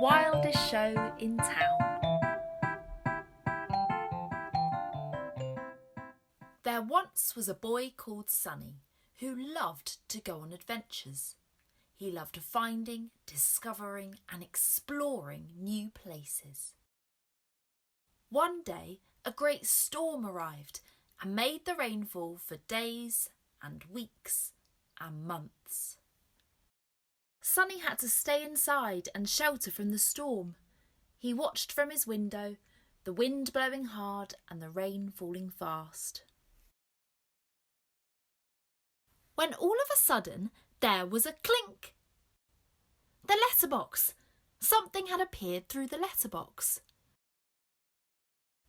wildest show in town. There once was a boy called Sonny who loved to go on adventures. He loved finding, discovering and exploring new places. One day, a great storm arrived and made the rain fall for days and weeks and months. Sonny had to stay inside and shelter from the storm. He watched from his window, the wind blowing hard and the rain falling fast. When all of a sudden there was a clink. The letterbox! Something had appeared through the letterbox.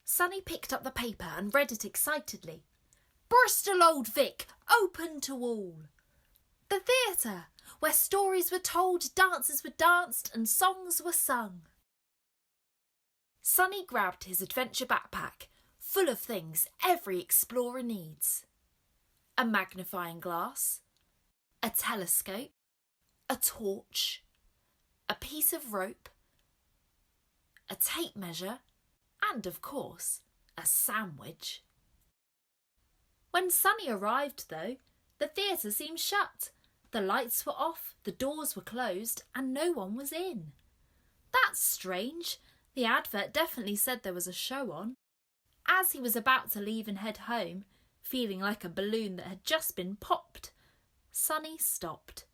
Sonny picked up the paper and read it excitedly. Bristol, Old Vic, open to all. The theatre, where stories were told, dances were danced and songs were sung. Sonny grabbed his adventure backpack, full of things every explorer needs. A magnifying glass, a telescope, a torch, a piece of rope, a tape measure, and, of course, a sandwich. When Sonny arrived, though, the theatre seemed shut. The lights were off, the doors were closed, and no one was in. That's strange. The advert definitely said there was a show on. As he was about to leave and head home, feeling like a balloon that had just been popped, Sonny stopped.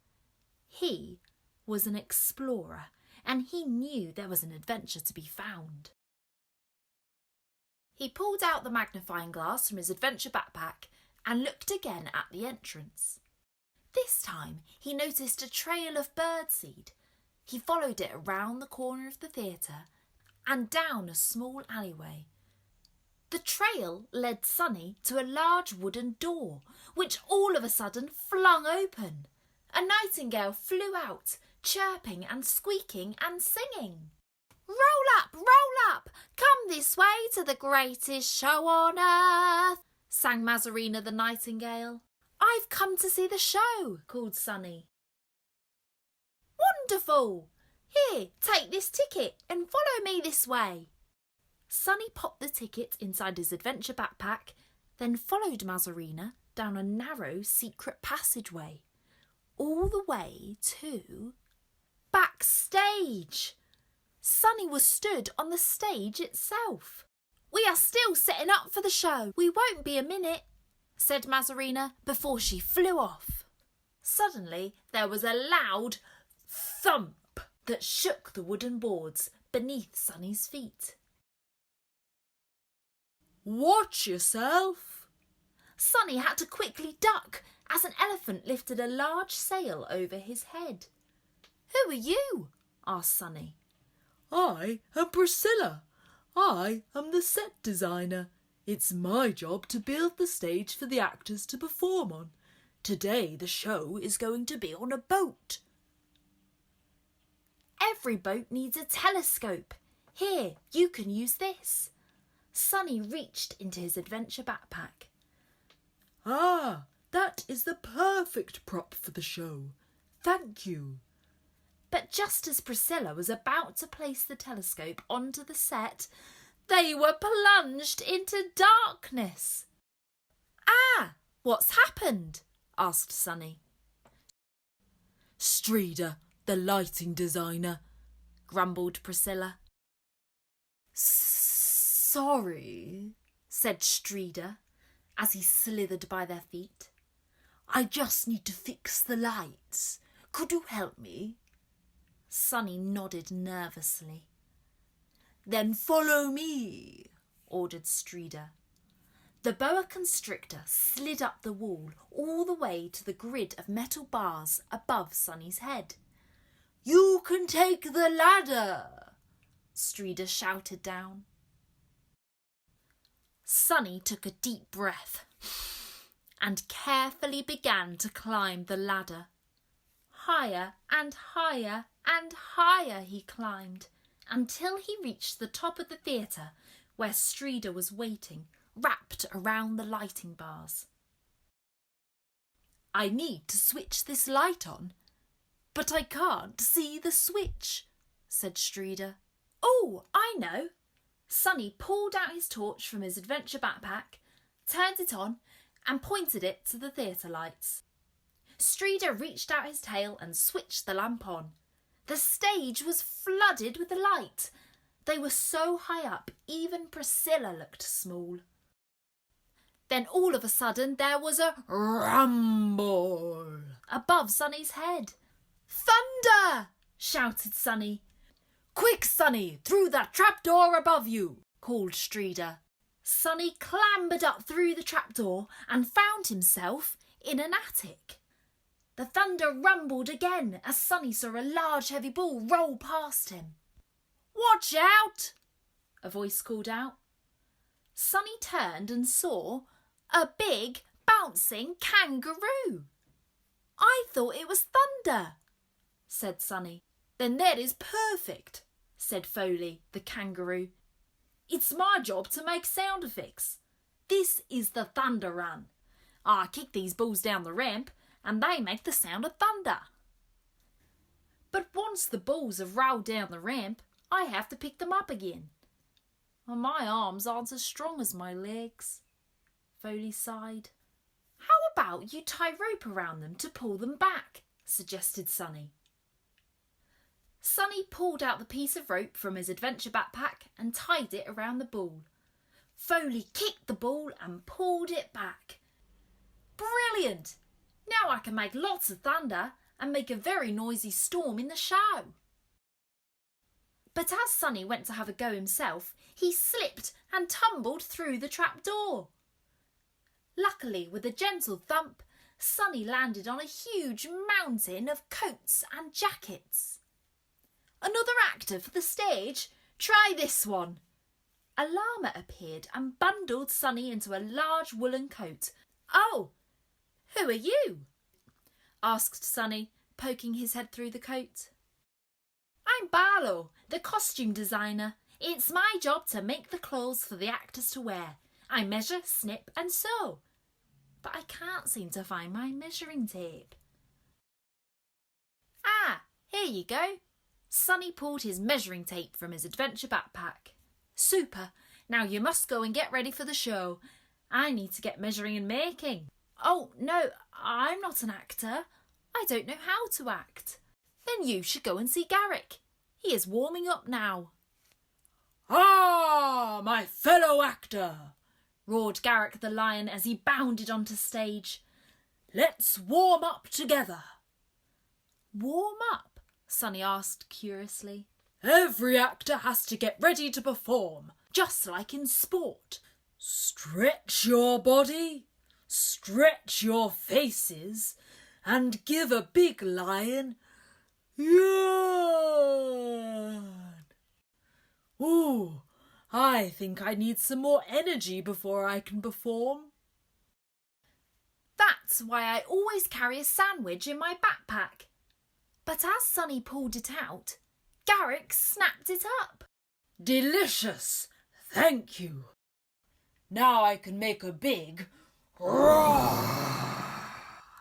He was an explorer, and he knew there was an adventure to be found. He pulled out the magnifying glass from his adventure backpack and looked again at the entrance. This time he noticed a trail of birdseed. He followed it around the corner of the theatre and down a small alleyway. The trail led Sonny to a large wooden door, which all of a sudden flung open. A nightingale flew out, chirping and squeaking and singing. Roll up, come this way to the greatest show on earth, sang Mazarina the nightingale. I've come to see the show, called Sonny. Wonderful! Here, take this ticket and follow me this way. Sonny popped the ticket inside his adventure backpack, then followed Mazarina down a narrow secret passageway, all the way to backstage. Sonny was stood on the stage itself. We are still setting up for the show. We won't be a minute, said Mazarina before she flew off. Suddenly there was a loud thump that shook the wooden boards beneath Sonny's feet. Watch yourself! Sonny had to quickly duck as an elephant lifted a large sail over his head. Who are you? asked Sonny. I am Priscilla. I am the set designer. It's my job to build the stage for the actors to perform on. Today the show is going to be on a boat. Every boat needs a telescope. Here, you can use this. Sonny reached into his adventure backpack. Ah, that is the perfect prop for the show. Thank you. But just as Priscilla was about to place the telescope onto the set, they were plunged into darkness. Ah, what's happened? asked Sonny. Streeder, the lighting designer, grumbled Priscilla. Sorry, said Streeder as he slithered by their feet. I just need to fix the lights. Could you help me? Sonny nodded nervously. Then follow me, ordered Streeder. The boa constrictor slid up the wall all the way to the grid of metal bars above Sonny's head. You can take the ladder, Streeder shouted down. Sonny took a deep breath and carefully began to climb the ladder. Higher and higher and higher he climbed until he reached the top of the theatre where Streeder was waiting, wrapped around the lighting bars. I need to switch this light on, but I can't see the switch, said Streeder. Oh, I know. Sonny pulled out his torch from his adventure backpack, turned it on and pointed it to the theatre lights. Streeder reached out his tail and switched the lamp on. The stage was flooded with light. They were so high up, even Priscilla looked small. Then all of a sudden there was a rumble above Sonny's head. Thunder! Shouted Sonny. Quick, Sonny, through that trapdoor above you, called Streeder. Sonny clambered up through the trapdoor and found himself in an attic. The thunder rumbled again as Sonny saw a large heavy ball roll past him. Watch out! A voice called out. Sonny turned and saw a big, bouncing kangaroo. I thought it was thunder, said Sonny. Then that is perfect, said Foley, the kangaroo. It's my job to make sound effects. This is the thunder run. I kick these balls down the ramp and they make the sound of thunder. But once the balls have rolled down the ramp, I have to pick them up again. My arms aren't as strong as my legs, Foley sighed. How about you tie rope around them to pull them back, suggested Sonny. Sonny pulled out the piece of rope from his adventure backpack and tied it around the ball. Foley kicked the ball and pulled it back. Brilliant! Now I can make lots of thunder and make a very noisy storm in the show. But as Sonny went to have a go himself, he slipped and tumbled through the trapdoor. Luckily, with a gentle thump, Sonny landed on a huge mountain of coats and jackets. Another actor for the stage? Try this one. A llama appeared and bundled Sonny into a large woolen coat. Oh, who are you? Asked Sonny, poking his head through the coat. I'm Barlow, the costume designer. It's my job to make the clothes for the actors to wear. I measure, snip and sew. But I can't seem to find my measuring tape. Ah, here you go. Sonny pulled his measuring tape from his adventure backpack. Super. Now you must go and get ready for the show. I need to get measuring and making. Oh, no, I'm not an actor. I don't know how to act. Then you should go and see Garrick. He is warming up now. Ah, my fellow actor, roared Garrick the lion as he bounded onto stage. Let's warm up together. Warm up? Sonny asked curiously. Every actor has to get ready to perform, just like in sport. Stretch your body, stretch your faces, and give a big lion yawn. Ooh, I think I need some more energy before I can perform. That's why I always carry a sandwich in my backpack. But as Sonny pulled it out, Garrick snapped it up. Delicious, thank you. Now I can make a big roar.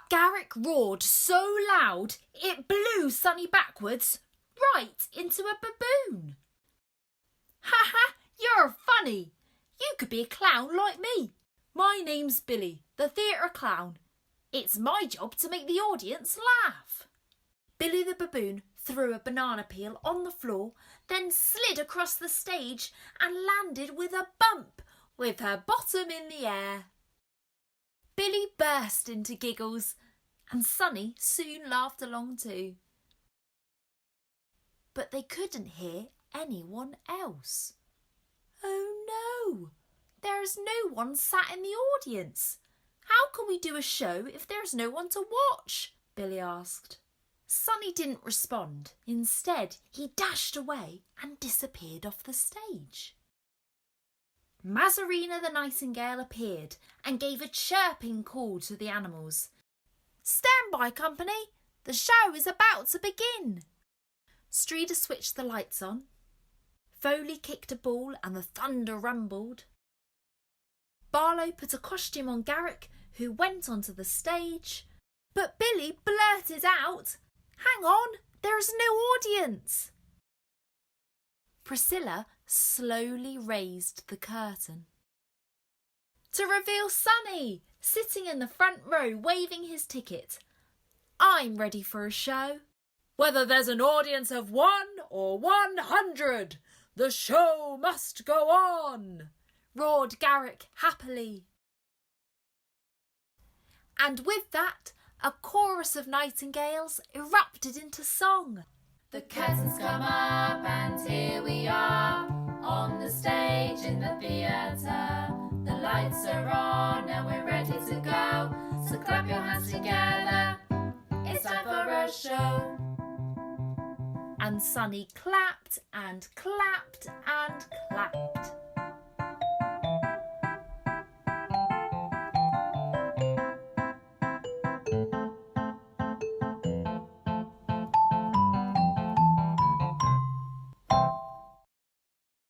Garrick roared so loud it blew Sonny backwards right into a baboon. Ha ha, you're funny. You could be a clown like me. My name's Billy, the theatre clown. It's my job to make the audience laugh. Billy the baboon threw a banana peel on the floor, then slid across the stage and landed with a bump, with her bottom in the air. Billy burst into giggles, and Sonny soon laughed along too. But they couldn't hear anyone else. Oh no, there is no one sat in the audience. How can we do a show if there is no one to watch? Billy asked. Sonny didn't respond. Instead, he dashed away and disappeared off the stage. Mazarina the nightingale appeared and gave a chirping call to the animals. Stand by, company. The show is about to begin. Streeder switched the lights on. Foley kicked a ball and the thunder rumbled. Barlow put a costume on Garrick, who went onto the stage. But Billy blurted out, Hang on, there is no audience. Priscilla slowly raised the curtain to reveal Sonny sitting in the front row waving his ticket. I'm ready for a show. Whether there's an audience of 1 or 100, the show must go on, roared Garrick happily. And with that, a chorus of nightingales erupted into song. The curtains come up and here we are, on the stage in the theatre. The lights are on and we're ready to go, so clap your hands together, it's time for a show. And Sonny clapped and clapped and clapped.